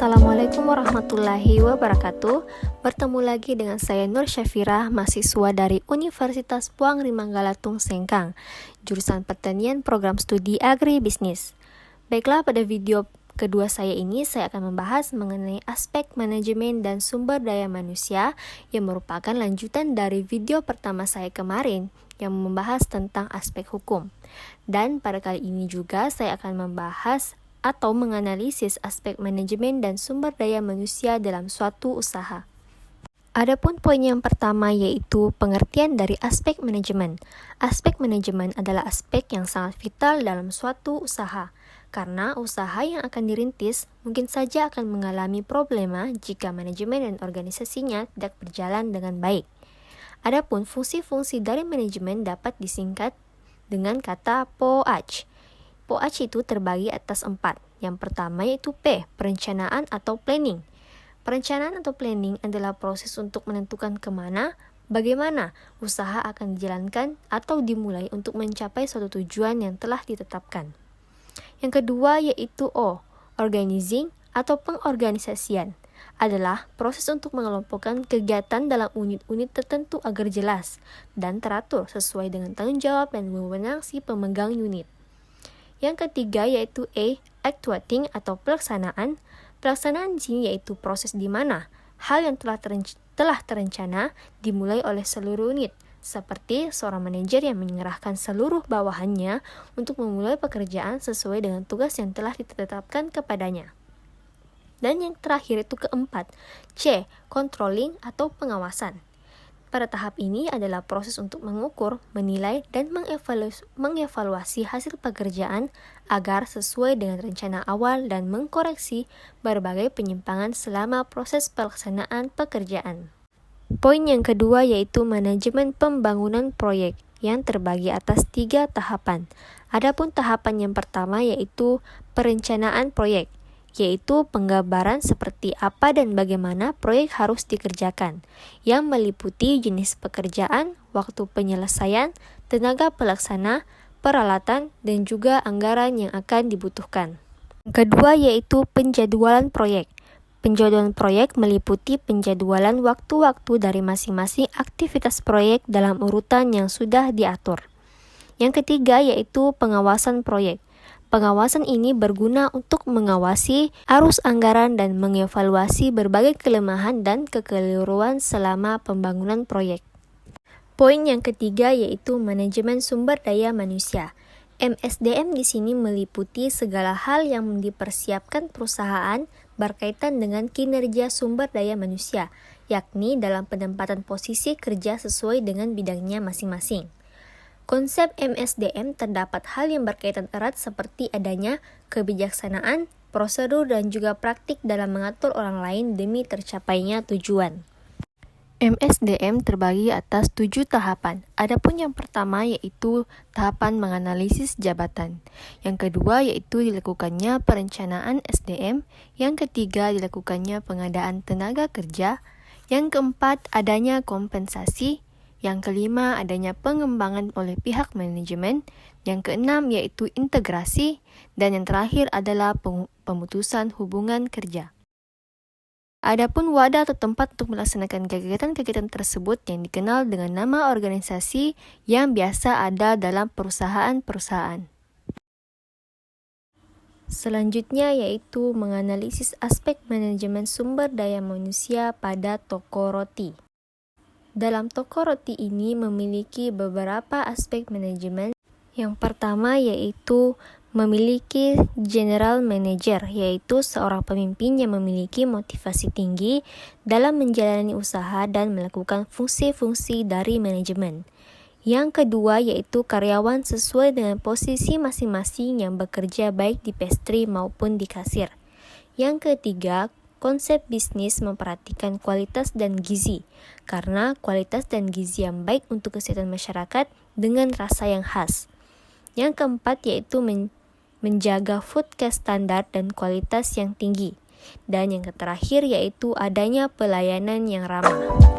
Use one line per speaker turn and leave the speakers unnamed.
Assalamualaikum warahmatullahi wabarakatuh. Bertemu lagi dengan saya Nur Syafirah, mahasiswa dari Universitas Puang Rimangalatung Sengkang, jurusan Pertanian Program Studi Agribisnis. Baiklah, pada video kedua saya ini saya akan membahas mengenai aspek manajemen dan sumber daya manusia yang merupakan lanjutan dari video pertama saya kemarin yang membahas tentang aspek hukum. Dan pada kali ini juga saya akan membahas atau menganalisis aspek manajemen dan sumber daya manusia dalam suatu usaha. Adapun poin yang pertama yaitu pengertian dari aspek manajemen. Aspek manajemen adalah aspek yang sangat vital dalam suatu usaha, karena usaha yang akan dirintis mungkin saja akan mengalami problema jika manajemen dan organisasinya tidak berjalan dengan baik. Adapun fungsi-fungsi dari manajemen dapat disingkat dengan kata POAJ. POAJ itu terbagi atas 4. Yang pertama yaitu P, perencanaan atau planning. Perencanaan atau planning adalah proses untuk menentukan kemana, bagaimana usaha akan dijalankan atau dimulai untuk mencapai suatu tujuan yang telah ditetapkan. Yang kedua yaitu O, organizing atau pengorganisasian. Adalah proses untuk mengelompokkan kegiatan dalam unit-unit tertentu agar jelas dan teratur sesuai dengan tanggung jawab dan wewenang si pemegang unit. Yang ketiga yaitu A, actuating atau pelaksanaan. Pelaksanaan di sini yaitu proses di mana hal yang telah terencana dimulai oleh seluruh unit, seperti seorang manajer yang menyerahkan seluruh bawahannya untuk memulai pekerjaan sesuai dengan tugas yang telah ditetapkan kepadanya. Dan yang terakhir itu keempat, C, controlling atau pengawasan. Pada tahap ini adalah proses untuk mengukur, menilai, dan mengevaluasi hasil pekerjaan agar sesuai dengan rencana awal dan mengkoreksi berbagai penyimpangan selama proses pelaksanaan pekerjaan. Poin yang kedua yaitu manajemen pembangunan proyek yang terbagi atas 3 tahapan. Adapun tahapan yang pertama yaitu perencanaan proyek, yaitu penggambaran seperti apa dan bagaimana proyek harus dikerjakan, yang meliputi jenis pekerjaan, waktu penyelesaian, tenaga pelaksana, peralatan, dan juga anggaran yang akan dibutuhkan. Kedua yaitu penjadwalan proyek. Penjadwalan proyek meliputi penjadwalan waktu-waktu dari masing-masing aktivitas proyek dalam urutan yang sudah diatur. Yang ketiga yaitu pengawasan proyek. Pengawasan ini berguna untuk mengawasi arus anggaran dan mengevaluasi berbagai kelemahan dan kekeliruan selama pembangunan proyek. Poin yang ketiga yaitu manajemen sumber daya manusia. MSDM di sini meliputi segala hal yang dipersiapkan perusahaan berkaitan dengan kinerja sumber daya manusia, yakni dalam penempatan posisi kerja sesuai dengan bidangnya masing-masing. Konsep MSDM terdapat hal yang berkaitan erat seperti adanya kebijaksanaan, prosedur, dan juga praktik dalam mengatur orang lain demi tercapainya tujuan. MSDM terbagi atas 7 tahapan. Adapun yang pertama yaitu tahapan menganalisis jabatan. Yang kedua yaitu dilakukannya perencanaan SDM. Yang ketiga dilakukannya pengadaan tenaga kerja. Yang keempat adanya kompensasi. Yang kelima, adanya pengembangan oleh pihak manajemen. Yang keenam, yaitu integrasi. Dan yang terakhir adalah pemutusan hubungan kerja. Adapun wadah atau tempat untuk melaksanakan kegiatan-kegiatan tersebut yang dikenal dengan nama organisasi yang biasa ada dalam perusahaan-perusahaan. Selanjutnya yaitu menganalisis aspek manajemen sumber daya manusia pada toko roti. Dalam toko roti ini memiliki beberapa aspek manajemen. Yang pertama yaitu memiliki general manager, yaitu seorang pemimpin yang memiliki motivasi tinggi dalam menjalani usaha dan melakukan fungsi-fungsi dari manajemen. Yang kedua yaitu karyawan sesuai dengan posisi masing-masing yang bekerja baik di pastry maupun di kasir. Yang ketiga, konsep bisnis memperhatikan kualitas dan gizi, karena kualitas dan gizi yang baik untuk kesehatan masyarakat dengan rasa yang khas. Yang keempat yaitu menjaga food cost standar dan kualitas yang tinggi. Dan yang terakhir yaitu adanya pelayanan yang ramah.